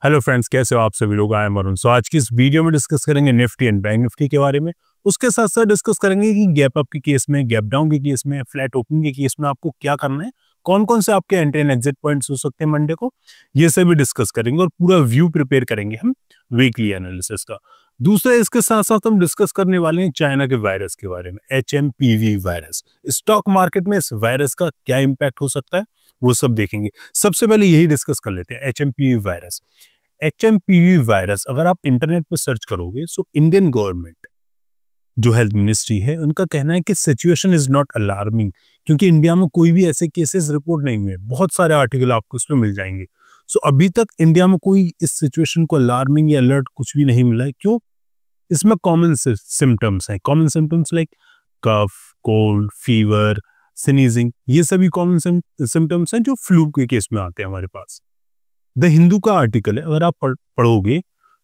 Hello friends, कैसे हो आप सभी लोग। I am Arun. सो आज की इस वीडियो में डिस्कस करेंगे निफ्टी एंड बैंक निफ्टी के बारे में। उसके साथ साथ डिस्कस करेंगे कि गैप अप के केस में, गैप डाउन के केस में, फ्लैट ओपनिंग के केस में आपको क्या करना है, कौन कौन से आपके एंट्री एंड एग्जिट पॉइंट्स हो सकते हैं मंडे को, ये सभी डिस्कस करेंगे और पूरा व्यू प्रिपेयर करेंगे हम वीकली एनालिसिस का। दूसरा, इसके साथ साथ हम डिस्कस करने वाले हैं चाइना के वायरस के बारे में, HMPV वायरस। स्टॉक मार्केट में इस वायरस का क्या इम्पैक्ट हो सकता है वो सब देखेंगे। सबसे पहले यही डिस्कस कर लेते हैं, HMPV वायरस। HMPV वायरस अगर आप इंटरनेट पर सर्च करोगे, सो इंडियन गवर्नमेंट जो हेल्थ मिनिस्ट्री है, उनका कहना है कि सिचुएशन इज नॉट अलार्मिंग, क्योंकि इंडिया में कोई भी ऐसे केसेस रिपोर्ट नहीं हुए। बहुत सारे आर्टिकल आपको इसमें मिल जाएंगे। सो अभी तक इंडिया में कोई इस सिचुएशन को अलार्मिंग या अलर्ट कुछ भी नहीं मिला है। क्यों? इसमें कॉमन सिम्टम्स हैं। कॉमन सिम्टम्स लाइक कफ, कोल्ड, फीवर, स्नीजिंग, ये सभी कॉमन सिम्टम्स हैं जो फ्लू के केस में आते हैं हमारे पास। द हिंदू का आर्टिकल है, अगर आप पढ़ोगे,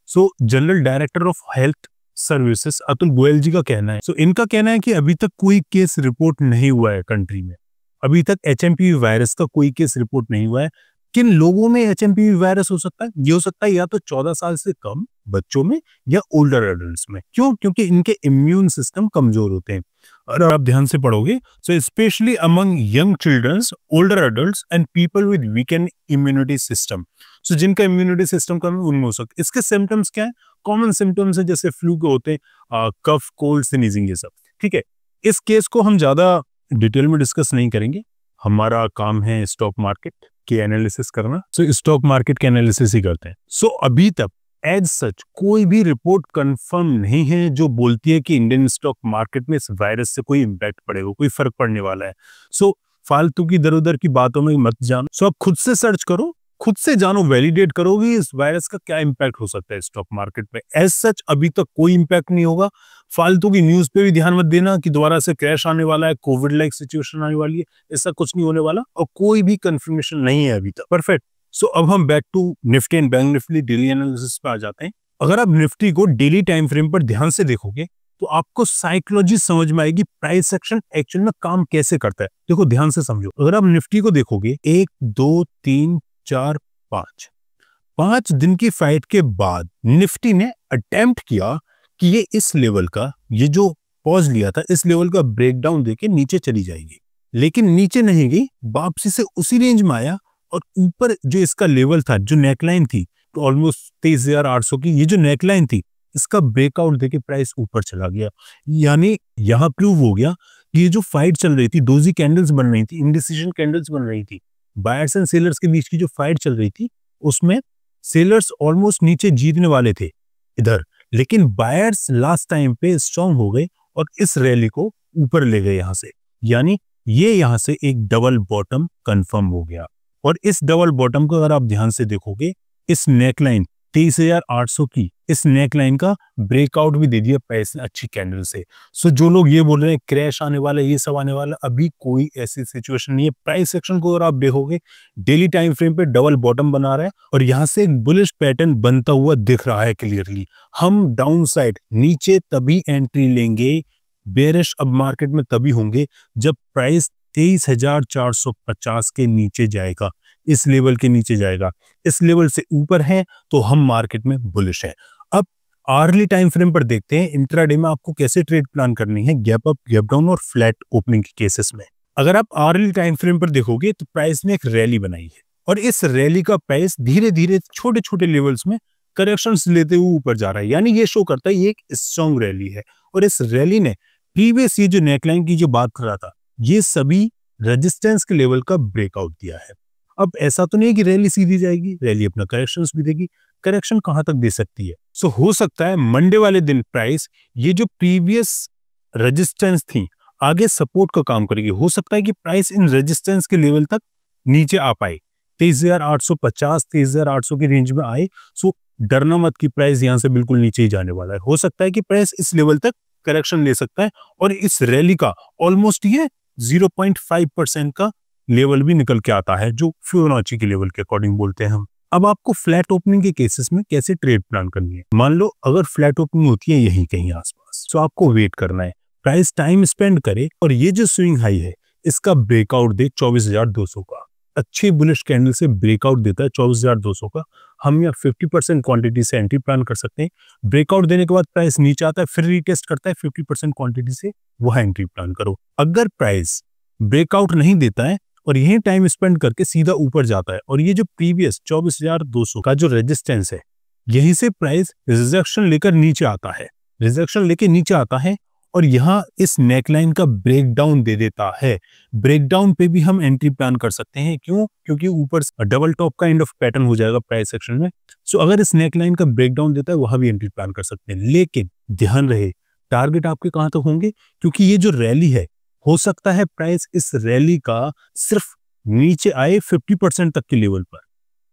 so general director of health services Atul Goyal ji का कहना है, सो इनका कहना है कि अभी तक कोई केस रिपोर्ट नहीं हुआ है कंट्री में। अभी तक HMPV वायरस का कोई केस रिपोर्ट नहीं हुआ है। किन लोगों में HMPV वायरस हो सकता है? ये हो सकता है या तो 14 साल से कम बच्चों में या ओल्डर एडल्ट्स में। क्यों? क्योंकि इनके इम्यून सिस्टम कमजोर होते हैं। और आप ध्यान से पढ़ोगे, so specially among young childrens, older adults and people with weakened immunity system. So जिनका इम्यूनिटी सिस्टम कम है उनमें हो सकता है। इसके सिम्टम्स क्या है? कॉमन सिम्टम्स है जैसे फ्लू के होते हैं, कफ, कोल्ड, स्नीजिंग, ये सब। ठीक है, इस केस को हम ज्यादा डिटेल में डिस्कस नहीं करेंगे। हमारा काम है स्टॉक मार्केट के एनालिसिस करना, सो स्टॉक मार्केट के एनालिसिस ही करते हैं। सो अभी तक एज सच कोई भी रिपोर्ट कंफर्म नहीं है जो बोलती है कि इंडियन स्टॉक मार्केट में इस वायरस से कोई इम्पैक्ट पड़ेगा, कोई फर्क पड़ने वाला है। सो फालतू की इधर उधर की बातों में मत जानो। सो आप खुद से सर्च करो, खुद से जानो, वैलिडेट करोगे इस वायरस का क्या इम्पैक्ट हो सकता है स्टॉक मार्केट में। एज सच अभी तक कोई इम्पैक्ट नहीं होगा। फालतू की न्यूज पे भी ध्यान मत देना कि दोबारा से क्रैश आने वाला है, कोविड लाइक सिचुएशन आने वाली है। ऐसा कुछ नहीं होने वाला और कोई भी कंफर्मेशन नहीं है अभी तक। परफेक्ट। सो अब हम back to Nifty and Bank Nifty daily analysis पे आ जाते हैं। अगर आप निफ्टी को डेली टाइम फ्रेम पर ध्यान से देखोगे तो आपको साइकोलॉजी समझ में आएगी, प्राइस एक्शन एक्चुअल में काम कैसे करता है। देखो, ध्यान से समझो। अगर आप निफ्टी को देखोगे, 1 2 3 4 5 दिन की फाइट के बाद निफ्टी ने अटेम्प्ट किया कि ये इस लेवल का, ये जो पॉज लिया था, इस लेवल का ब्रेकडाउन देके नीचे चली जाएगी। लेकिन नीचे नहीं गई, वापसी से उसी रेंज में आया और ऊपर जो इसका लेवल था, जो नेकलाइन थी, तो ऑलमोस्ट 23,800 की ये जो नेकलाइन थी, इसका ब्रेकआउट देके प्राइस ऊपर चला गया। यानी यहां प्रूव हो गया कि ये जो फाइट चल रही थी, डोजी कैंडल्स बन रही थी, इंडिसीजन कैंडल्स बन रही थी, बायर्स एंड सेलर्स के बीच की जो फाइट चल रही थी, उसमें सेलर्स ऑलमोस्ट नीचे जीतने वाले थे इधर, लेकिन बायर्स लास्ट टाइम पे स्ट्रांग हो गए और इस रैली को ऊपर ले गए यहां से। यानी ये यहां से एक डबल बॉटम कंफर्म हो गया। और इस डबल बॉटम को अगर आप ध्यान से देखोगे, इस नेकलाइन 23,800 की इस नेकलाइन का ब्रेकआउट भी दे दिया प्राइस ने अच्छी कैंडल से। सो जो लोग ये बोल रहे हैं क्रैश आने वाला है, ये सब आने वाला, अभी कोई ऐसी सिचुएशन नहीं है। प्राइस सेक्शन को अगर आप देखोगे, डेली टाइम फ्रेम पे डबल बॉटम बना रहा है और यहां से एक बुलिश पैटर्न बनता हुआ दिख रहा है क्लियरली। हम डाउन साइड नीचे तभी एंट्री लेंगे, बेरिश अब मार्केट में तभी होंगे जब प्राइस 23,450 के नीचे जाएगा, इस लेवल के नीचे जाएगा। इस लेवल से ऊपर है तो हम मार्केट में बुलिश है। अब आर्ली टाइम फ्रेम पर देखते हैं इंट्राडे में आपको कैसे ट्रेड प्लान करनी है, गैप अप, गैप डाउन और फ्लैट ओपनिंग के केसेस में। अगर आप आर्ली टाइम फ्रेम पर देखोगे तो प्राइस ने एक रैली बनाई है और इस रैली का प्राइस धीरे धीरे छोटे छोटे लेवल्स में करेक्शंस लेते हुए ऊपर जा रहा है। यानी ये शो करता है ये एक स्ट्रॉन्ग रैली है और इस रैली ने प्रीवियस ये जो नेकलाइन की जो बात कर रहा था, ये सभी रेजिस्टेंस के लेवल का ब्रेकआउट दिया है। अब ऐसा तो नहीं कि रैली सीधी जाएगी, रैली अपना करेक्शंस भी देगी। करेक्शन कहां तक दे सकती है? सो हो सकता है मंडे वाले दिन प्राइस ये जो प्रीवियस रेजिस्टेंस थी आगे सपोर्ट का काम करेगी। हो सकता है कि प्राइस इन रेजिस्टेंस के लेवल तक नीचे आ पाए, 23,850 23,800 की रेंज में आए। सो डरना मत कि प्राइस यहां से बिल्कुल नीचे ही जाने वाला है। हो सकता है कि प्राइस इस लेवल तक करेक्शन ले सकता है और इस रैली का ऑलमोस्ट ये 0.5% का लेवल भी निकल के आता है, जो फिबोनाची के लेवल के अकॉर्डिंग बोलते हैं हम। अब आपको फ्लैट ओपनिंग के केसेस में कैसे ट्रेड प्लान करनी है। मान लो अगर फ्लैट ओपनिंग होती है यहीं कहीं आसपास, तो आपको वेट करना है, प्राइस टाइम स्पेंड करे और ये जो स्विंग हाई है इसका ब्रेकआउट दे 24,200 का। अच्छी बुलिश कैंडल से ब्रेकआउट देता है 24,200 का, हम यहाँ 50% क्वांटिटी से एंट्री प्लान कर सकते हैं। ब्रेकआउट देने के बाद प्राइस नीचे आता है, फिर रीटेस्ट करता है, 50% क्वांटिटी से वह एंट्री प्लान करो। अगर प्राइस ब्रेकआउट नहीं देता है और यही टाइम स्पेंड करके सीधा ऊपर जाता है और ये जो प्रीवियस 24,200 का जो रेजिस्टेंस है, यहीं से प्राइस रिजेक्शन लेकर नीचे आता है, रिजेक्शन लेके नीचे आता है और यहाँ इस नेकलाइन का ब्रेकडाउन दे देता है। ब्रेकडाउन पे भी हम एंट्री प्लान कर सकते हैं। क्यों? क्योंकि ऊपर डबल टॉप का एंड ऑफ पैटर्न हो जाएगा प्राइस सेक्शन में। सो अगर इस नेकलाइन का ब्रेकडाउन देता है वहां भी एंट्री प्लान कर सकते हैं, लेकिन ध्यान रहे टारगेट आपके कहां तक होंगे, क्योंकि ये जो रैली है, हो सकता है प्राइस इस रैली का सिर्फ नीचे आए 50% तक के लेवल पर,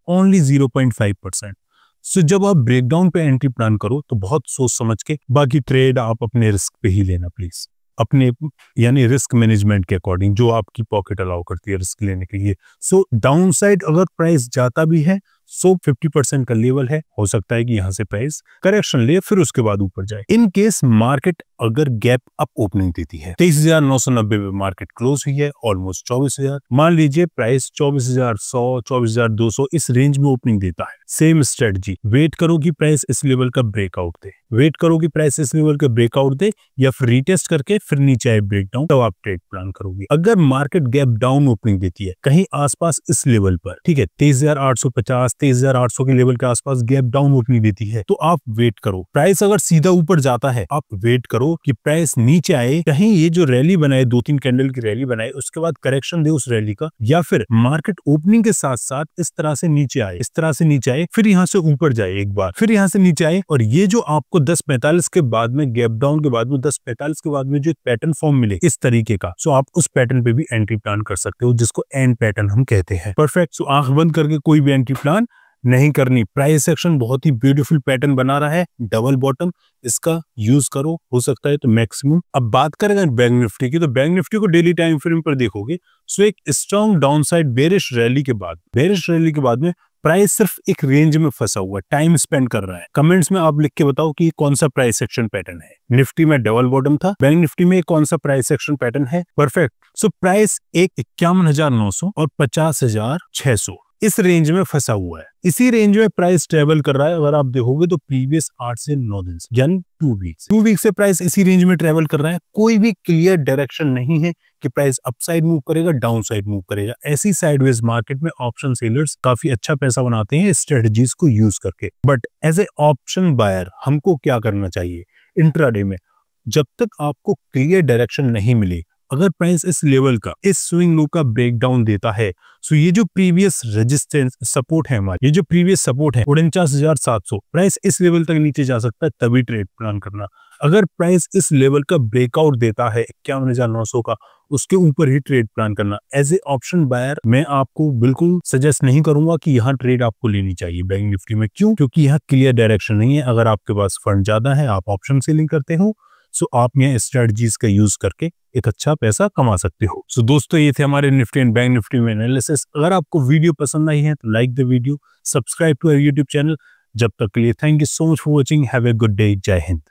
ओनली 0.5%। सो जब आप ब्रेकडाउन पे एंट्री प्लान करो तो बहुत सोच समझ के, बाकी ट्रेड आप अपने रिस्क पे ही लेना प्लीज, अपने यानी रिस्क मैनेजमेंट के अकॉर्डिंग, जो आपकी पॉकेट अलाउ करती है रिस्क लेने के लिए। सो डाउन साइड अगर प्राइस जाता भी है, सो 50% का लेवल है, हो सकता है कि यहाँ से प्राइस करेक्शन ले फिर उसके बाद ऊपर जाए। इन केस मार्केट अगर गैप अप ओपनिंग देती है, 23,990 पे मार्केट क्लोज हुई है, ऑलमोस्ट 24,000, मान लीजिए प्राइस 24,100, 24,200 इस रेंज में ओपनिंग देता है, सेम स्ट्रेटजी, वेट करो कि प्राइस इस लेवल का ब्रेकआउट दे, वेट करो कि प्राइस इस लेवल का ब्रेकआउट दे या फिर रीटेस्ट करके फिर नीचे आए ब्रेकडाउन, तब आप ट्रेड प्लान करोगे। अगर मार्केट गैप डाउन ओपनिंग देती है कहीं आसपास इस लेवल पर, ठीक है, 23,850, 23,800 के लेवल के आसपास गैप डाउन ओपनिंग देती है, तो आप वेट करो। प्राइस अगर सीधा ऊपर जाता है, आप वेट करो कि प्राइस नीचे आए, कहीं ये जो रैली बनाए, 2-3 कैंडल की रैली बनाए, उसके बाद करेक्शन दे उस रैली का, या फिर मार्केट ओपनिंग के साथ साथ इस तरह से नीचे आए, इस तरह से नीचे आए, फिर यहाँ से ऊपर जाए एक बार, फिर यहाँ से नीचे आए, और ये जो आपको 10:45 के बाद में, गैप डाउन के बाद में 10:45 के बाद में जो पैटर्न फॉर्म मिले इस तरीके का, सो आप उस पैटर्न पे भी एंट्री प्लान कर सकते हो, जिसको एंड पैटर्न हम कहते हैं। परफेक्ट। सो आंख बंद करके कोई भी एंट्री प्लान नहीं करनी। प्राइस सेक्शन बहुत ही ब्यूटीफुल पैटर्न बना रहा है, डबल बॉटम, इसका यूज करो, हो सकता है तो मैक्सिमम। अब बात करें बैंक निफ्टी की, तो बैंक निफ्टी को डेली टाइम फ्रेम पर देखोगे, सो एक स्ट्रॉन्ग डाउनसाइड बेरिश रैली के बाद में प्राइस सिर्फ एक रेंज में फंसा हुआ है, टाइम स्पेंड कर रहा है। कमेंट्स में आप लिख के बताओ कि कौन सा प्राइस सेक्शन पैटर्न है। निफ्टी में डबल बॉटम था, बैंक निफ्टी में कौन सा प्राइस सेक्शन पैटर्न है। परफेक्ट। सो प्राइस एक 51,900 और 50,600 इस रेंज में फंसा हुआ है। इसी रेंज में प्राइस ट्रेवल कर रहा है। अगर आप देखोगे तो प्रीवियस 8 से 9 दिन से, यानी 2 वीक से प्राइस इसी रेंज में ट्रेवल कर रहा है। कोई भी क्लियर डायरेक्शन नहीं है कि प्राइस अपसाइड मूव करेगा, डाउन साइड मूव करेगा। ऐसी साइडवेज मार्केट में ऑप्शन सेलर्स काफी अच्छा पैसा बनाते हैं स्ट्रेटजीज को यूज करके। But as a option buyer हमको क्या करना चाहिए इंट्राडे में? जब तक आपको क्लियर डायरेक्शन नहीं मिले, अगर प्राइस इस लेवल का, इस स्विंग लो का ब्रेकडाउन देता है, सो ये जो प्रीवियस रेजिस्टेंस सपोर्ट है हमारी, ये जो प्रीवियस सपोर्ट है 49,700, प्राइस इस लेवल तक नीचे जा सकता है, तभी ट्रेड प्लान करना। अगर प्राइस इस लेवल का ब्रेकआउट देता है 51,900 का, उसके ऊपर ही ट्रेड प्लान करना। एज ए ऑप्शन बायर मैं आपको बिल्कुल सजेस्ट नहीं करूंगा कि यहाँ ट्रेड आपको लेनी चाहिए बैंक निफ्टी में। क्यों? क्योंकि यहाँ क्लियर डायरेक्शन नहीं है। अगर आपके पास फंड ज्यादा है, आप ऑप्शन सेलिंग करते हो, सो आप यहाँ स्ट्रेटजीज का यूज करके एक अच्छा पैसा कमा सकते हो। सो दोस्तों, ये थे हमारे निफ्टी एंड बैंक निफ्टी में एनालिसिस। अगर आपको वीडियो पसंद आई है तो like the video, subscribe to our YouTube channel. जब तक के लिए thank you so much for watching. Have a good day. जय हिंद।